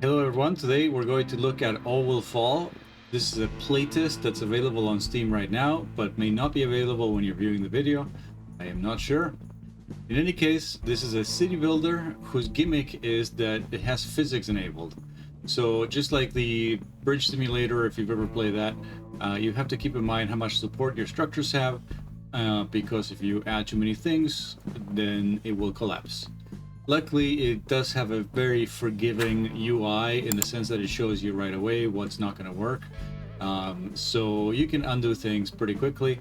Hello everyone, today we're going to look at All Will Fall. This is a playtest that's available on Steam right now, but may not be available when you're viewing the video. I am not sure. In any case, this is a city builder whose gimmick is that it has physics enabled. So just like the Bridge Simulator, if you've ever played that, you have to keep in mind how much support your structures have, because if you add too many things, then it will collapse. Luckily, it does have a very forgiving UI in the sense that it shows you right away what's not going to work. So you can undo things pretty quickly.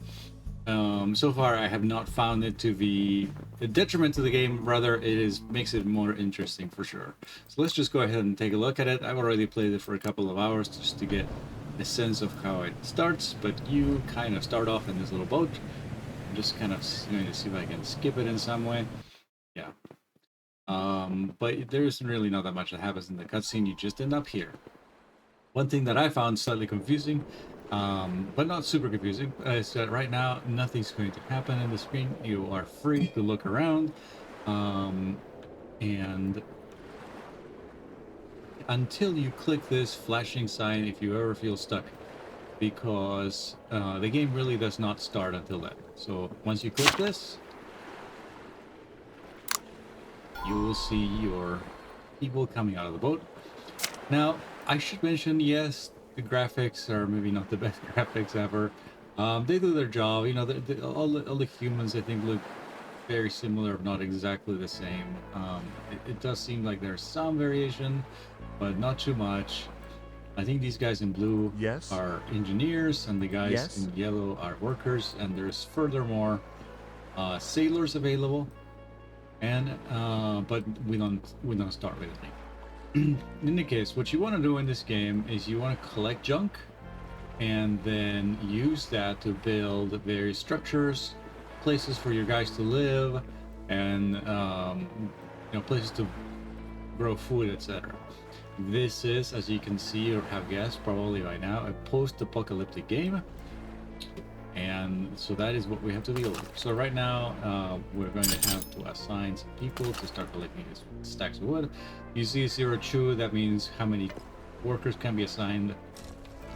So far, I have not found it to be a detriment to the game. Rather, makes it more interesting for sure. So let's just go ahead and take a look at it. I've already played it for a couple of hours just to get a sense of how it starts. But you kind of start off in this little boat. I'm just kind of going to see if I can skip it in some way. Yeah. But there isn't really not that much that happens in the cutscene. You just end up here. One thing that I found slightly confusing, but not super confusing, is that right now nothing's going to happen in the screen. You are free to look around, and until you click this flashing sign, if you ever feel stuck, because the game really does not start until then. So once you click this, you will see your people coming out of the boat. Now, I should mention, yes, the graphics are maybe not the best graphics ever. They do their job. You know, all the humans, I think, look very similar, if not exactly the same. It does seem like there's some variation, but not too much. I think these guys in blue Yes. are engineers, and the guys Yes. in yellow are workers. And there's furthermore sailors available. And but we don't start with anything. In any case, what you want to do in this game is you want to collect junk and then use that to build various structures, places for your guys to live, and places to grow food, etc. This is, as you can see or have guessed probably by now, a post-apocalyptic game. And so that is what we have to deal with. So right now, we're going to have to assign some people to start collecting these stacks of wood. You see 02, that means how many workers can be assigned.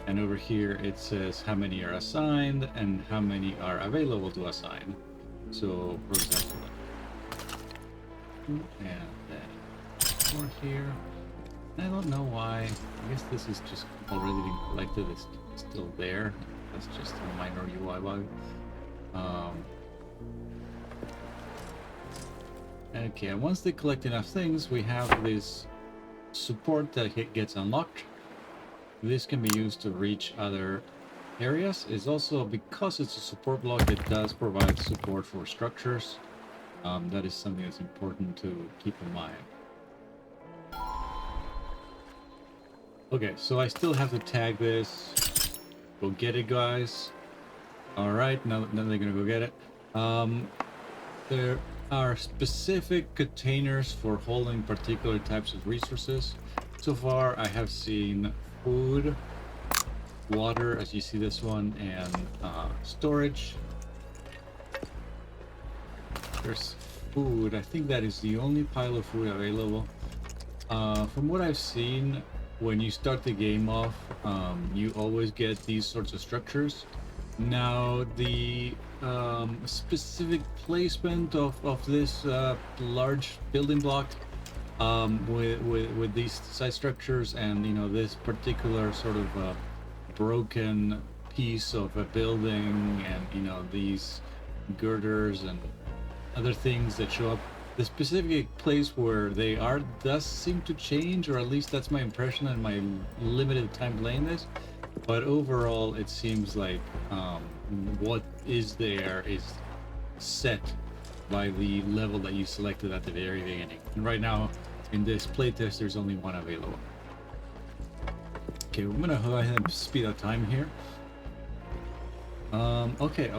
And over here it says how many are assigned and how many are available to assign. So for example, and then more here. I don't know why. I guess this is just already been collected. It's still there. That's just a minor UI bug. Okay, and once they collect enough things, we have this support that gets unlocked. This can be used to reach other areas. It's also, because it's a support block, it does provide support for structures. That is something that's important to keep in mind. Okay, so I still have to tag this. Go get it, guys. All right, now they're gonna go get it. There are specific containers for holding particular types of resources. So far, I have seen food, water, as you see this one, and storage. There's food. I think that is the only pile of food available. From what I've seen, when you start the game off, you always get these sorts of structures. Now, the specific placement of this large building block with these side structures and this particular sort of broken piece of a building and these girders and other things that show up, the specific place where they are does seem to change, or at least that's my impression in my limited time playing this. But overall, it seems like what is there is set by the level that you selected at the very beginning. And right now, in this playtest, there's only one available. Okay, I'm gonna go ahead and speed up time here. Okay.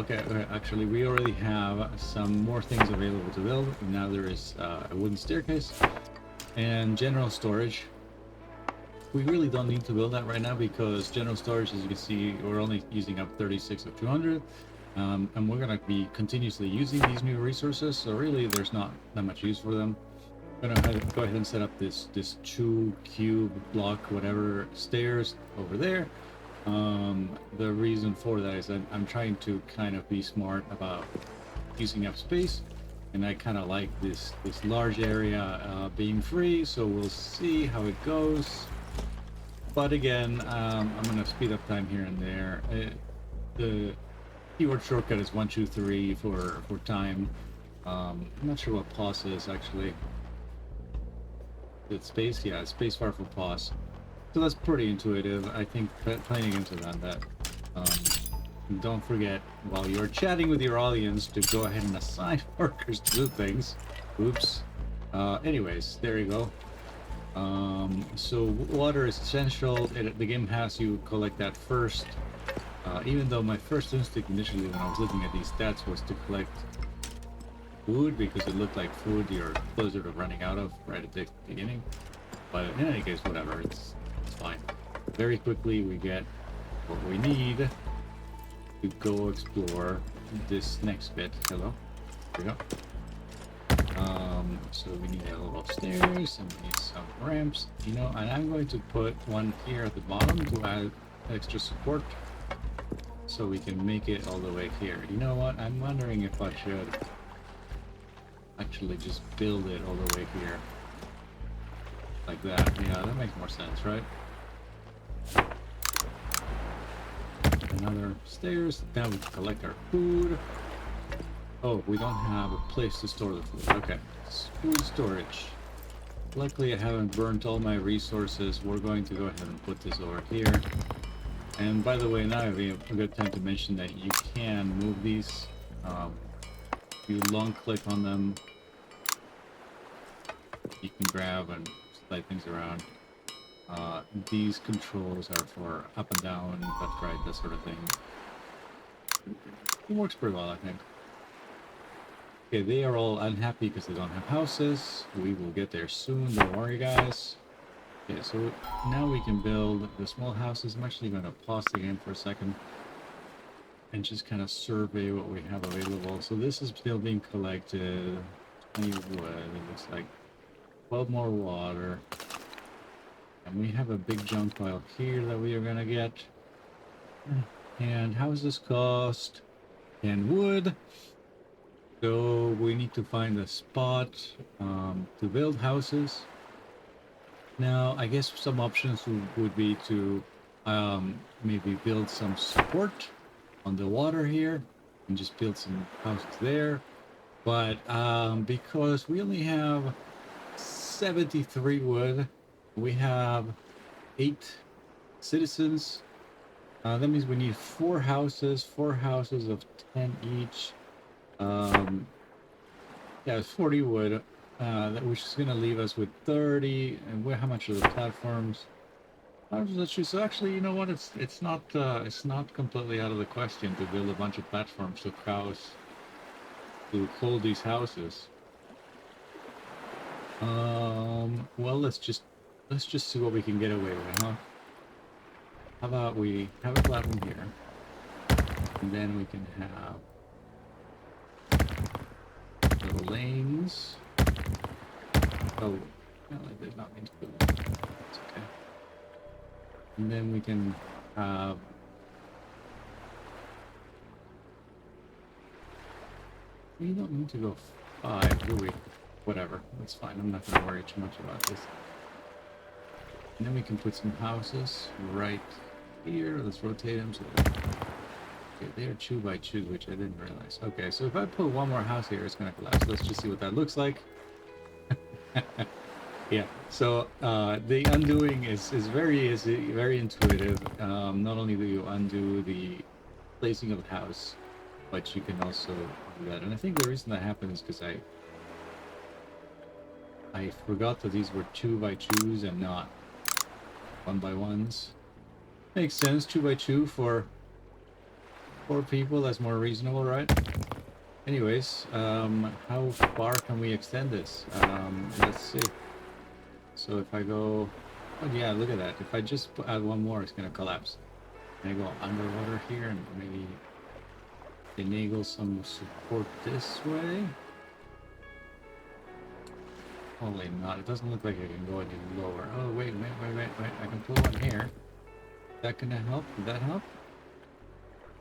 Actually, we already have some more things available to build. Now there is a wooden staircase and general storage. We really don't need to build that right now because general storage, as you can see, we're only using up 36 of 200. And we're going to be continuously using these new resources, so really there's not that much use for them. I'm gonna go ahead and set up this 2 cube block whatever stairs over there. The reason for that is I'm trying to kind of be smart about using up space, and I kind of like this large area being free, so we'll see how it goes. But again, I'm gonna speed up time here and there. The keyword shortcut is 1 2 3 for time. I'm not sure what pause is actually. It's space, yeah, it's space bar for pause. So that's pretty intuitive. I think playing into that. Don't forget, while you're chatting with your audience, to go ahead and assign workers to do things. Oops. Anyways, there you go. So water is essential. The game has you collect that first. Even though my first instinct initially when I was looking at these stats was to collect food because it looked like food you're closer to running out of right at the beginning. But in any case, whatever, it's fine. Very quickly we get what we need to go explore this next bit. Hello, there we go. So we need a little stairs and we need some ramps, you know, and I'm going to put one here at the bottom to add extra support so we can make it all the way here. You know what, I'm wondering if I should actually just build it all the way here like that. Yeah, that makes more sense, right? Another stairs. Now we can collect our food. Oh, we don't have a place to store the food. Okay, food storage. Luckily I haven't burnt all my resources. We're going to go ahead and put this over here. And by the way, now would be a good time to mention that you can move these. You long click on them, you can grab and slide things around. These controls are for up and down, left, right, that sort of thing. It works pretty well, I think. Okay, they are all unhappy because they don't have houses. We will get there soon, don't worry guys. Okay, so now we can build the small houses. I'm actually going to pause the game for a second and just kind of survey what we have available. So this is still being collected. 20 wood, it looks like 12 more water. And we have a big junk pile here that we are going to get. And houses cost 10 wood. So we need to find a spot to build houses. Now, I guess some options would be to maybe build some support on the water here and just build some houses there. But because we only have 73 wood, we have 8 citizens. That means we need 4 houses of 10 each. Yeah, it's 40 wood, which is going to leave us with 30. And how much are the platforms? So actually, you know what? It's not completely out of the question to build a bunch of platforms to house, to hold these houses. Well, let's just see what we can get away with, huh? How about we have a platform here, and then we can have little lanes. Oh, no, I did not mean to do that. It's okay. And then we can have we don't need to go 5, do we? Whatever, that's fine. I'm not going to worry too much about this. And then we can put some houses right here. Let's rotate them so that... Okay, they are 2 by 2, which I didn't realize. Okay, so if I put one more house here, it's going to collapse. Let's just see what that looks like. Yeah, so the undoing is very easy, very intuitive. Not only do you undo the placing of the house, but you can also do that. And I think the reason that happened is because I forgot that these were 2 by 2s and not 1 by 1s. Makes sense, 2 by 2 for 4 people. That's more reasonable, right? Anyways, how far can we extend this? Let's see. So if I go, oh yeah, look at that. If I just add one more, it's gonna collapse. Can I go underwater here and maybe enable some support this way? Probably not. It doesn't look like I can go any lower. Oh, wait. I can pull one here. Is that gonna help? Did that help?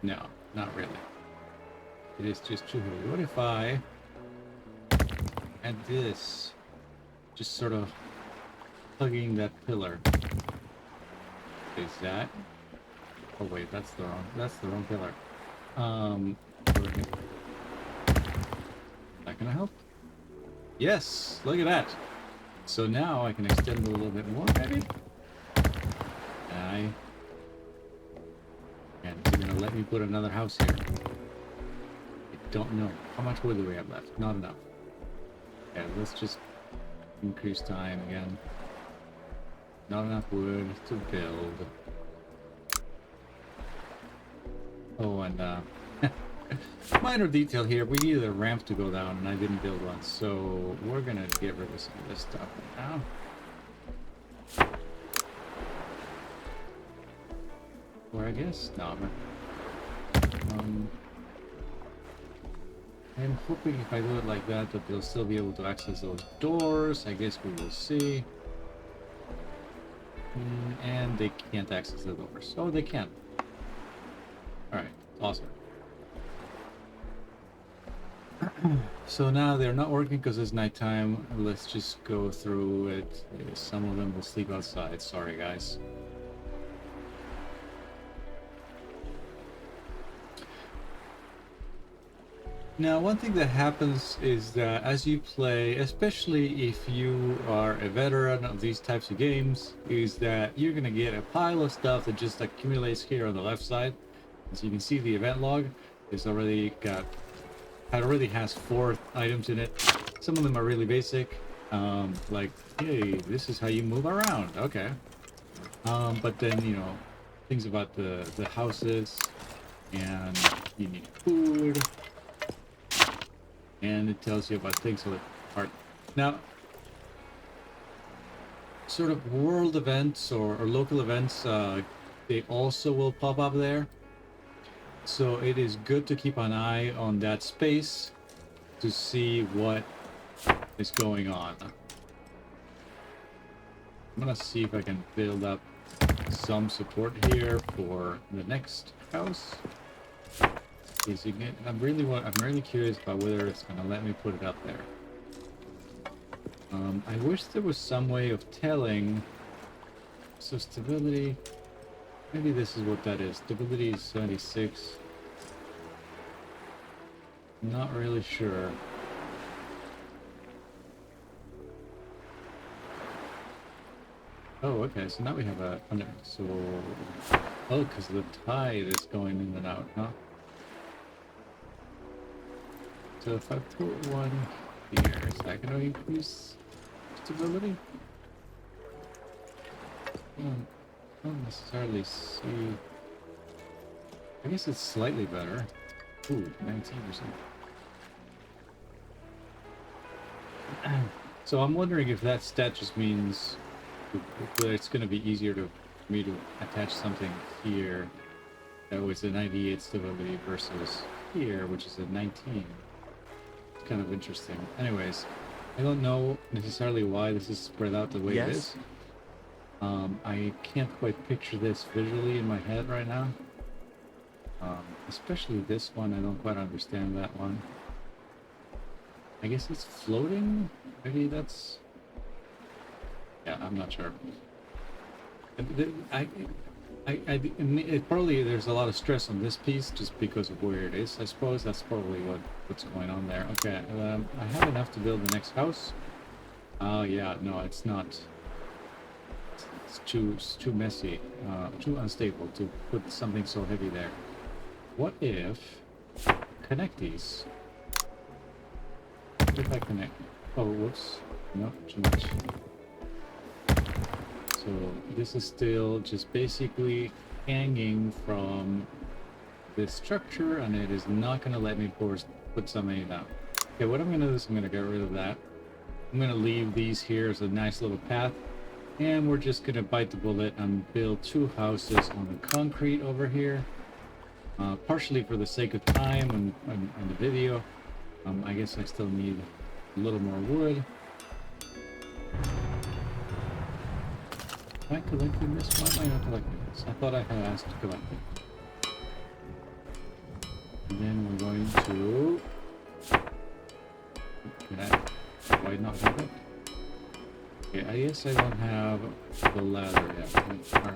No, not really. It is just too heavy. What if I add this? Just sort of hugging that pillar. Is that? Oh wait, that's the wrong pillar. Is that gonna help? Yes, look at that. So now I can extend it a little bit more, maybe? And it's gonna let me put another house here. I don't know. How much wood do we have left? Not enough. Okay, let's just increase time again. Not enough wood to build. Oh, and minor detail here, we needed a ramp to go down and I didn't build one, so we're gonna get rid of some of this stuff right now. Or I guess, no, I'm hoping if I do it like that they'll still be able to access those doors. I guess we will see. And they can't access the doors. Oh, they can. Alright, awesome. So now they're not working because it's nighttime. Let's just go through it. Some of them will sleep outside. Sorry, guys. Now, one thing that happens is that as you play, especially if you are a veteran of these types of games, is that you're going to get a pile of stuff that just accumulates here on the left side. As you can see, the event log is already has 4 items in it. Some of them are really basic, like, hey, this is how you move around. Okay. But then, you know, things about the houses, and you need food. And it tells you about things with art. Now, sort of world events or local events, they also will pop up there. So it is good to keep an eye on that space to see what is going on. I'm gonna see if I can build up some support here for the next house. I'm really curious about whether it's gonna let me put it up there. I wish there was some way of telling. So stability, maybe this is what that is. Stability is 76. Not really sure. Oh, okay. So now we have a oh, because the tide is going in and out, huh? So if I put one here, is that going to increase stability? I don't necessarily see. I guess it's slightly better. Ooh, 19%. So I'm wondering if that stat just means that it's going to be easier for me to attach something here that was a 98 stability versus here, which is a 19. Kind of interesting. Anyways, I don't know necessarily why this is spread out the way it is. I can't quite picture this visually in my head right now. Especially this one, I don't quite understand that one. I guess it's floating? Maybe that's... Yeah, I'm not sure. Probably there's a lot of stress on this piece just because of where it is. I suppose that's probably what's going on there. Okay, I have enough to build the next house. Oh yeah, no, it's not. It's too messy, too unstable to put something so heavy there. What if connect these? What if I connect? Oh, whoops! No, too much. So this is still just basically hanging from this structure, and it is not going to let me put something down. Okay, what I'm going to do is I'm going to get rid of that. I'm going to leave these here as a nice little path, and we're just going to bite the bullet and build 2 houses on the concrete over here. Partially for the sake of time and the video. I guess I still need a little more wood. Am I collecting this? Why am I not collecting this? I thought I had asked to collect it. And then we're going to... Do I not have it? Okay, I guess I don't have the ladder yet. Alright.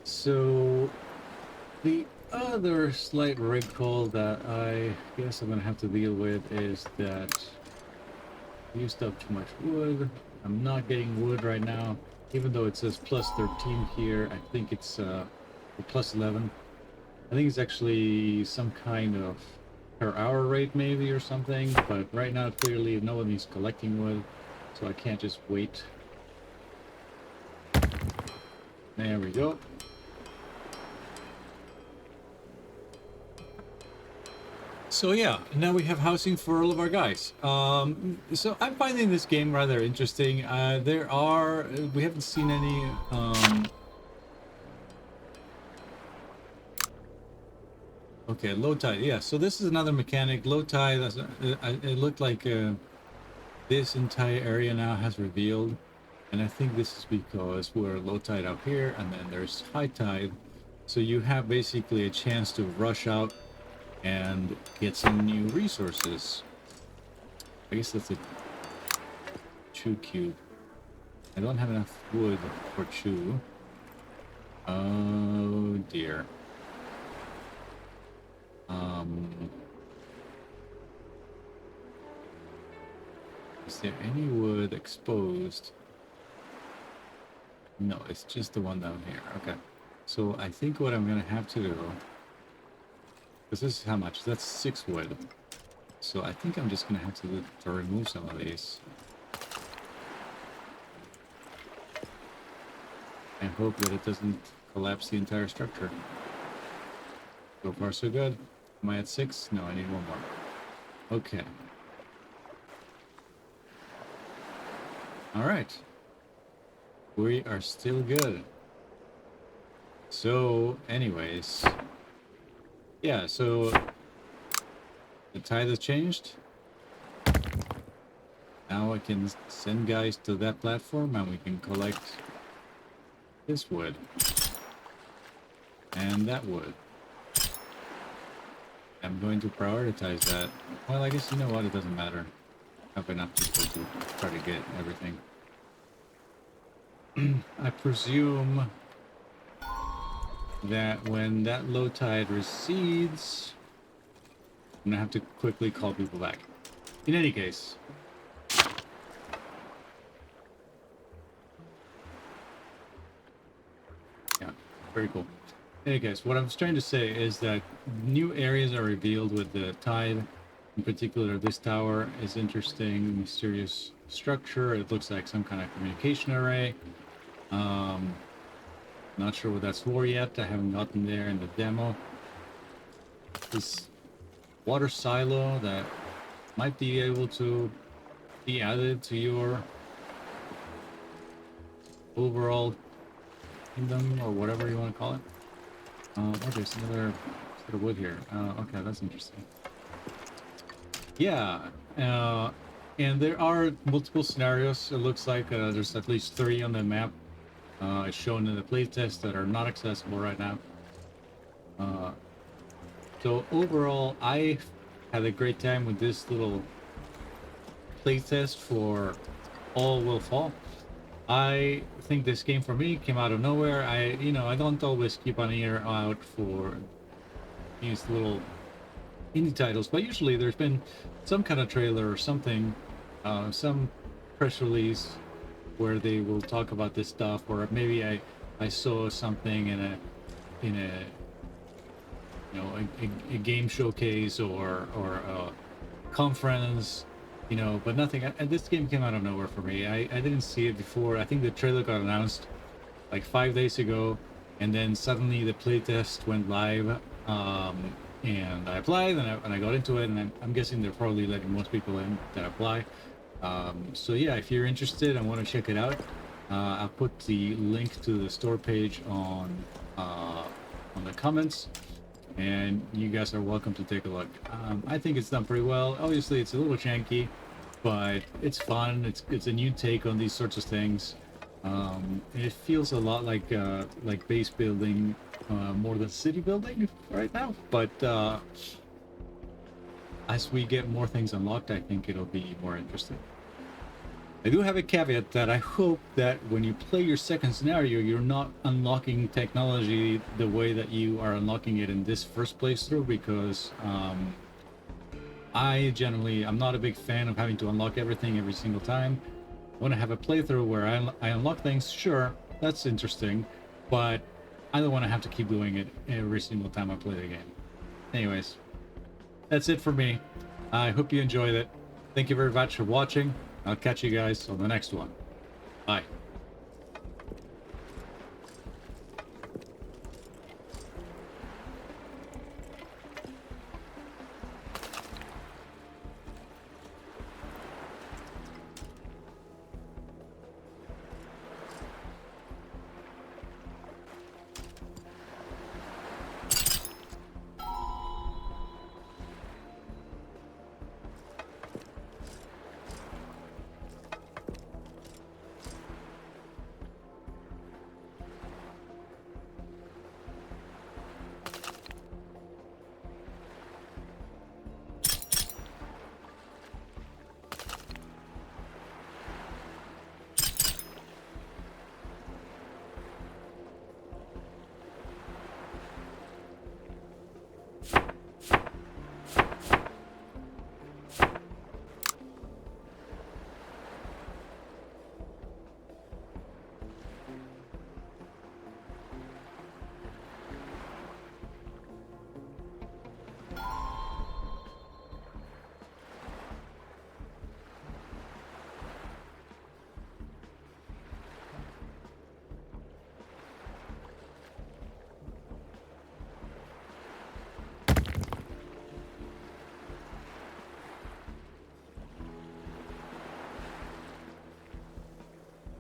So the other slight wrinkle that I guess I'm gonna have to deal with is that I used up too much wood. I'm not getting wood right now, even though it says plus 13 here. I think it's plus 11. I think it's actually some kind of per hour rate maybe or something, but right now clearly no one is collecting wood, so I can't just wait. There we go. So yeah, now we have housing for all of our guys. So I'm finding this game rather interesting. We haven't seen any okay, low tide. Yeah, so this is another mechanic. Low tide. It looked like this entire area now has revealed, and I think this is because we're low tide out here, and then there's high tide. So you have basically a chance to rush out and get some new resources. I guess that's a chew cube. I don't have enough wood for chew. Oh dear. Is there any wood exposed? No, it's just the one down here. Okay. So I think what I'm gonna have to do, because this is how much? That's 6 wood. So I think I'm just gonna have to remove some of these. And hope that it doesn't collapse the entire structure. So far so good. Am I at 6? No, I need one more. Okay. Alright. We are still good. So, anyways. Yeah, so the tide has changed. Now I can send guys to that platform and we can collect this wood. And that wood. I'm going to prioritize that. Well, I guess you know what, it doesn't matter. I have enough people to try to get everything. I presume that when that low tide recedes, I'm gonna have to quickly call people back. In any case, yeah, very cool. In any case, what I'm trying to say is that new areas are revealed with the tide. In particular, this tower is interesting, mysterious structure. It looks like some kind of communication array. Not sure what that's for yet. I haven't gotten there in the demo. This water silo that might be able to be added to your overall kingdom or whatever you want to call it. Oh, there's another set of wood here. Okay, that's interesting. Yeah, and there are multiple scenarios. It looks like there's at least 3 on the map shown in the playtest that are not accessible right now. So overall, I had a great time with this little playtest for All Will Fall. I think this game for me came out of nowhere. I don't always keep an ear out for these little indie titles, but usually there's been some kind of trailer or something, some press release where they will talk about this stuff, or maybe I saw something in a a game showcase or a conference, but nothing. And this game came out of nowhere for me. I didn't see it before. I think the trailer got announced like 5 days ago, and then suddenly the playtest went live, and I applied and I got into it, and I'm guessing they're probably letting most people in that apply. So yeah, if you're interested and want to check it out, I'll put the link to the store page on the comments, and you guys are welcome to take a look. I think it's done pretty well. Obviously, it's a little janky, but it's fun. It's a new take on these sorts of things. It feels a lot like base building more than city building right now, but as we get more things unlocked, I think it'll be more interesting. I do have a caveat that I hope that when you play your second scenario, you're not unlocking technology the way that you are unlocking it in this first playthrough, because I'm not a big fan of having to unlock everything every single time. I want to have a playthrough where I unlock things. Sure, that's interesting, but I don't want to have to keep doing it every single time I play the game. Anyways, that's it for me. I hope you enjoyed it. Thank you very much for watching. I'll catch you guys on the next one. Bye.